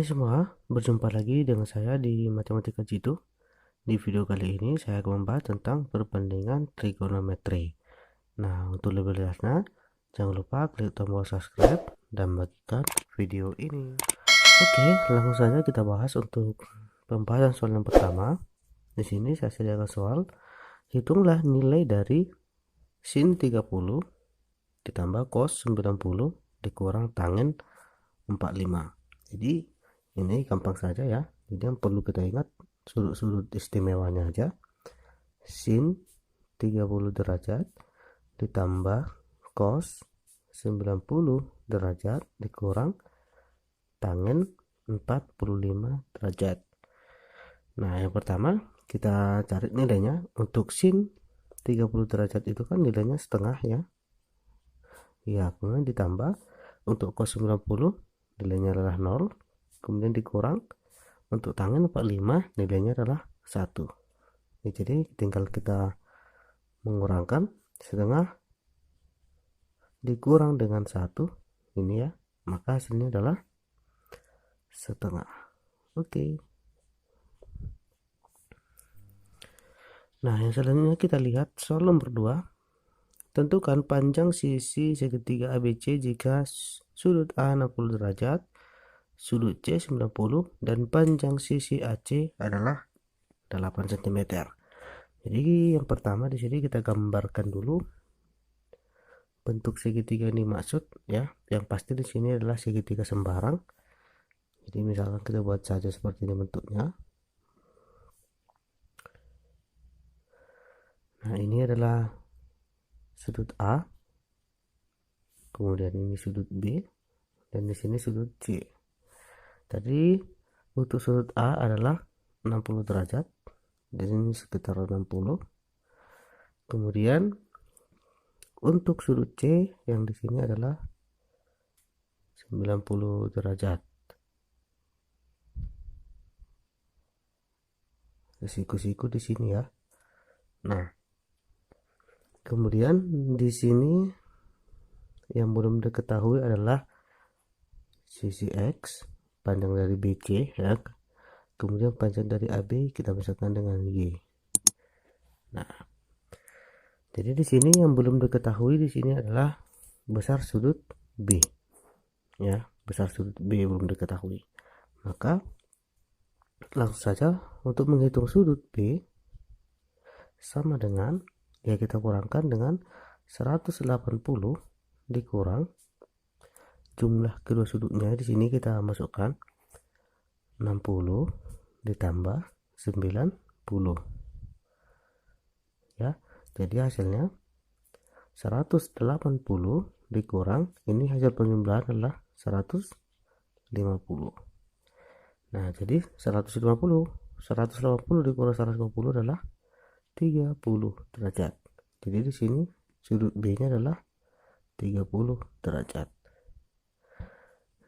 Hai semua, berjumpa lagi dengan saya di Matematika Jitu. Di video kali ini saya akan membahas tentang perbandingan trigonometri. Nah, untuk lebih jelasnya, jangan lupa klik tombol subscribe dan bagikan video ini. Oke, langsung saja kita bahas untuk pembahasan soal yang pertama. Di sini saya sediakan soal, hitunglah nilai dari sin 30 ditambah cos 90 dikurang tangen 45. Jadi ini gampang saja ya. Jadi yang perlu kita ingat sudut-sudut istimewanya aja. Sin 30 derajat ditambah cos 90 derajat dikurang tangen 45 derajat. Nah, yang pertama kita cari nilainya. Untuk sin 30 derajat itu kan nilainya setengah ya. Ya, kemudian ditambah untuk cos 90 nilainya adalah 0, kemudian dikurang untuk tangen 45 nilainya adalah 1. Jadi tinggal kita mengurangkan setengah dikurang dengan 1 ini ya, maka hasilnya adalah setengah. Oke. Nah, yang selanjutnya kita lihat soal nomor 2. Tentukan panjang sisi segitiga ABC jika sudut A 60 derajat, sudut C 90 dan panjang sisi AC adalah 8 cm. Jadi yang pertama di sini kita gambarkan dulu bentuk segitiga ini maksud ya. Yang pasti di sini adalah segitiga sembarang. Jadi misalkan kita buat saja seperti ini bentuknya. Nah, ini adalah sudut A, kemudian ini sudut B, dan di sini sudut C. Tadi untuk sudut A adalah 60 derajat, dan ini sekitar 60. Kemudian untuk sudut C yang di sini adalah 90 derajat. Siku-siku di sini ya. Nah, kemudian di sini yang belum diketahui adalah sisi X, panjang dari BC ya. Kemudian panjang dari AB kita misalkan dengan Y. Nah, jadi di sini yang belum diketahui di sini adalah besar sudut B. Ya, besar sudut B belum diketahui. Maka langsung saja untuk menghitung sudut B sama dengan ya kita kurangkan dengan 180 dikurang jumlah kedua sudutnya. Di sini kita masukkan 60 ditambah 90 ya. Jadi hasilnya 180 dikurang ini hasil penjumlahan adalah 150. Nah, jadi 180 dikurang 150 adalah 30 derajat. Jadi di sini sudut B-nya adalah 30 derajat.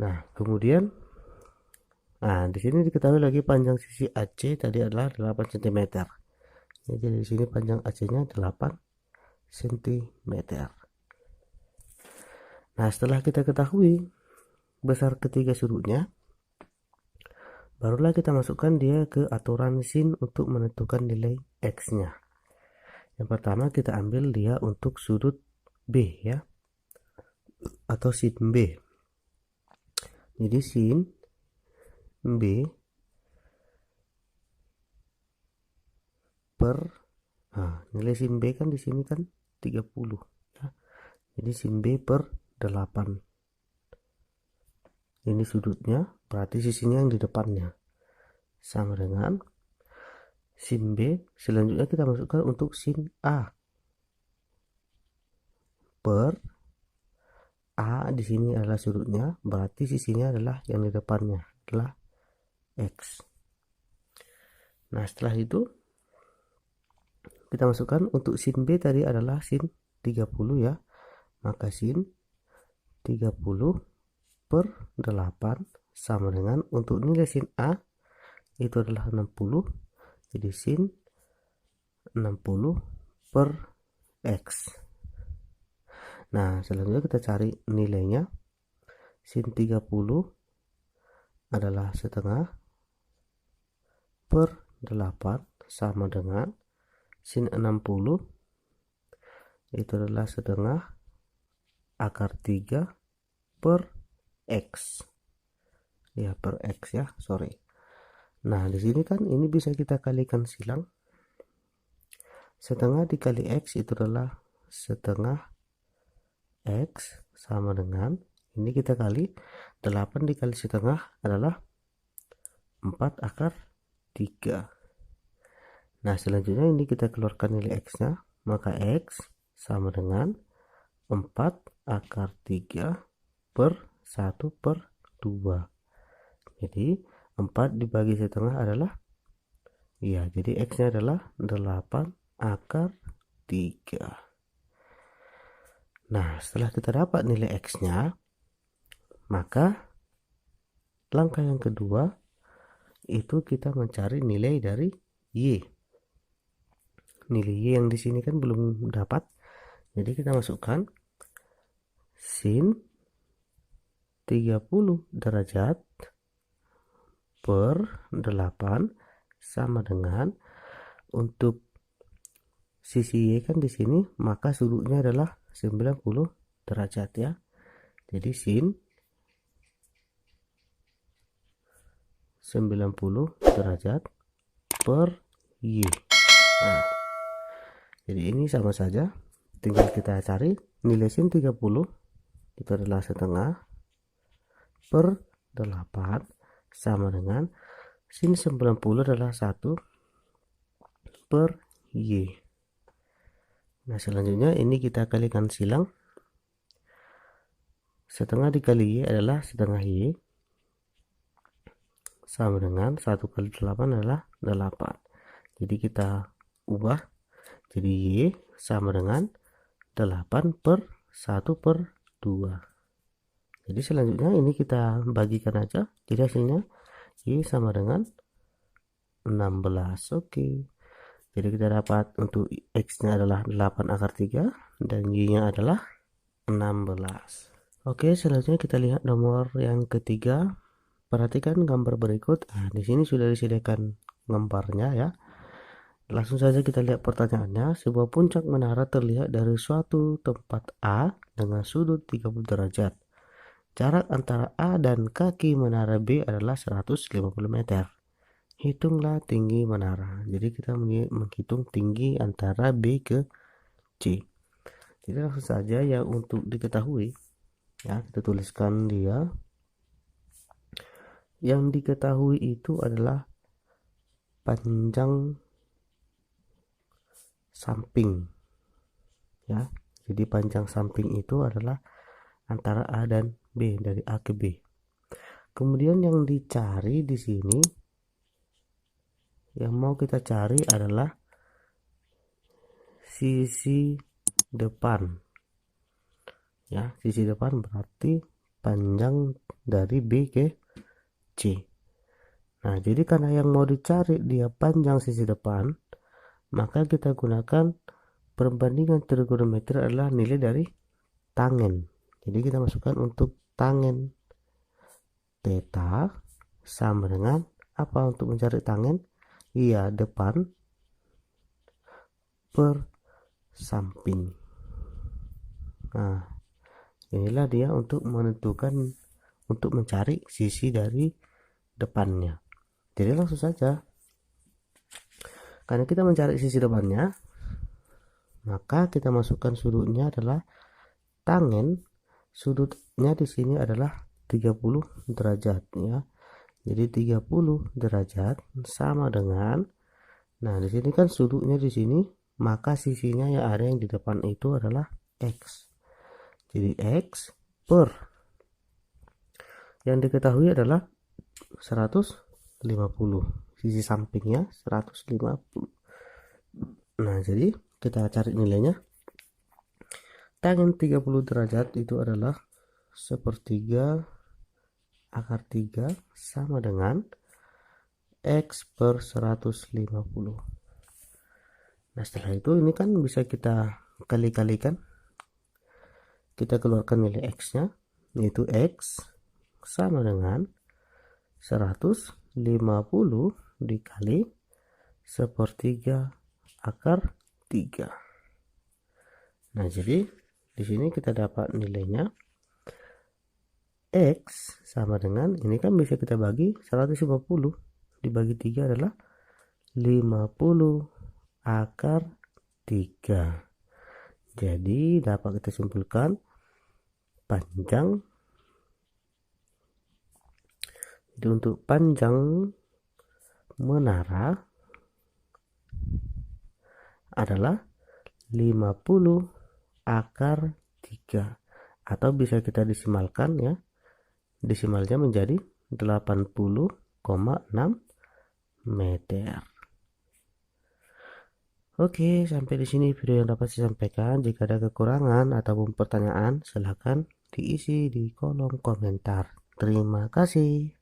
Nah, kemudian di sini diketahui lagi panjang sisi AC tadi adalah 8 cm. Jadi di sini panjang AC-nya 8 cm. Nah, setelah kita ketahui besar ketiga sudutnya, barulah kita masukkan dia ke aturan sin untuk menentukan nilai X-nya. Yang pertama kita ambil dia untuk sudut B ya, atau sin B. Jadi sin B per nilai sin B kan di sini kan 30 ya. Jadi sin B per 8. Ini sudutnya, berarti sisinya yang di depannya. Sama dengan sin B. Selanjutnya kita masukkan untuk sin A per A di sini adalah sudutnya, berarti sisinya adalah yang di depannya adalah X. Nah, setelah itu kita masukkan untuk sin B tadi adalah sin 30 ya. Maka sin 30 per 8 sama dengan untuk nilai sin A itu adalah 60. Jadi sin 60 per X. Nah, selanjutnya kita cari nilainya. Sin 30 adalah setengah per 8 sama dengan sin 60 itu adalah setengah akar 3 per X. Ya, per X ya, sorry. Nah, di sini kan ini bisa kita kalikan silang. Setengah dikali X itu adalah setengah X sama dengan, ini kita kali 8 dikali setengah adalah 4 akar 3. Nah, selanjutnya ini kita keluarkan nilai X nya, maka X sama dengan 4 akar 3 per 1 per 2. Jadi 4 dibagi setengah adalah, ya, jadi X nya adalah 8 akar 3. Nah, setelah kita dapat nilai X nya, maka langkah yang kedua itu kita mencari nilai dari Y. Nilai Y yang di sini kan belum dapat, jadi kita masukkan sin 30 derajat per 8 sama dengan, untuk sisi Y kan di sini, maka sudutnya adalah 90 derajat ya. Jadi sin 90 derajat per Y. Nah, jadi ini sama saja, tinggal kita cari nilai sin 30 itu adalah setengah per 8 sama dengan sin 90 adalah 1 per Y. Nah, selanjutnya ini kita kalikan silang. Setengah dikali Y adalah setengah Y sama dengan 1 kali 8 adalah 8. Jadi kita ubah jadi Y sama dengan 8 per 1 per 2. Jadi selanjutnya ini kita bagikan aja, jadi hasilnya Y sama dengan 16. Oke. Jadi kita dapat untuk X nya adalah 8 akar 3 dan Y nya adalah 16. Oke, selanjutnya kita lihat nomor yang ketiga. Perhatikan gambar berikut. Nah, di sini sudah disediakan gambarnya ya. Langsung saja kita lihat pertanyaannya. Sebuah puncak menara terlihat dari suatu tempat A dengan sudut 30 derajat. Jarak antara A dan kaki menara B adalah 150 meter. Hitunglah tinggi menara. Jadi kita menghitung tinggi antara B ke C. Jadi langsung saja yang untuk diketahui ya, kita tuliskan dia. Yang diketahui itu adalah panjang samping ya. Jadi panjang samping itu adalah antara A dan B, dari A ke B. Kemudian yang dicari di sini, yang mau kita cari adalah sisi depan ya. Sisi depan berarti panjang dari B ke C. Nah, jadi karena yang mau dicari dia panjang sisi depan, maka kita gunakan perbandingan trigonometri adalah nilai dari tangen. Jadi kita masukkan untuk tangen theta sama dengan apa untuk mencari tangen? Iya, depan per samping. Nah, inilah dia untuk menentukan, untuk mencari sisi dari depannya. Jadi langsung saja, karena kita mencari sisi depannya, maka kita masukkan sudutnya adalah tangen. Sudutnya di sini adalah 30 derajat ya. Jadi 30 derajat sama dengan, nah di sini kan sudutnya di sini, maka sisinya yang ada yang di depan itu adalah X. Jadi X per yang diketahui adalah 150, sisi sampingnya 150. Nah, jadi kita cari nilainya. Tangen 30 derajat itu adalah 1/3 akar 3 sama dengan X per 150. Nah, setelah itu ini kan bisa kita kali-kalikan. Kita keluarkan nilai X nya, yaitu X sama dengan 150 dikali 1/3 akar 3. Nah, jadi di sini kita dapat nilainya X sama dengan, ini kan bisa kita bagi, 150 dibagi 3 adalah 50 akar 3. Jadi dapat kita simpulkan panjang, jadi untuk panjang menara adalah 50 akar 3, atau bisa kita desimalkan ya, desimalnya menjadi 80,6 meter. Oke, sampai di sini video yang dapat saya sampaikan. Jika ada kekurangan ataupun pertanyaan, silahkan diisi di kolom komentar. Terima kasih.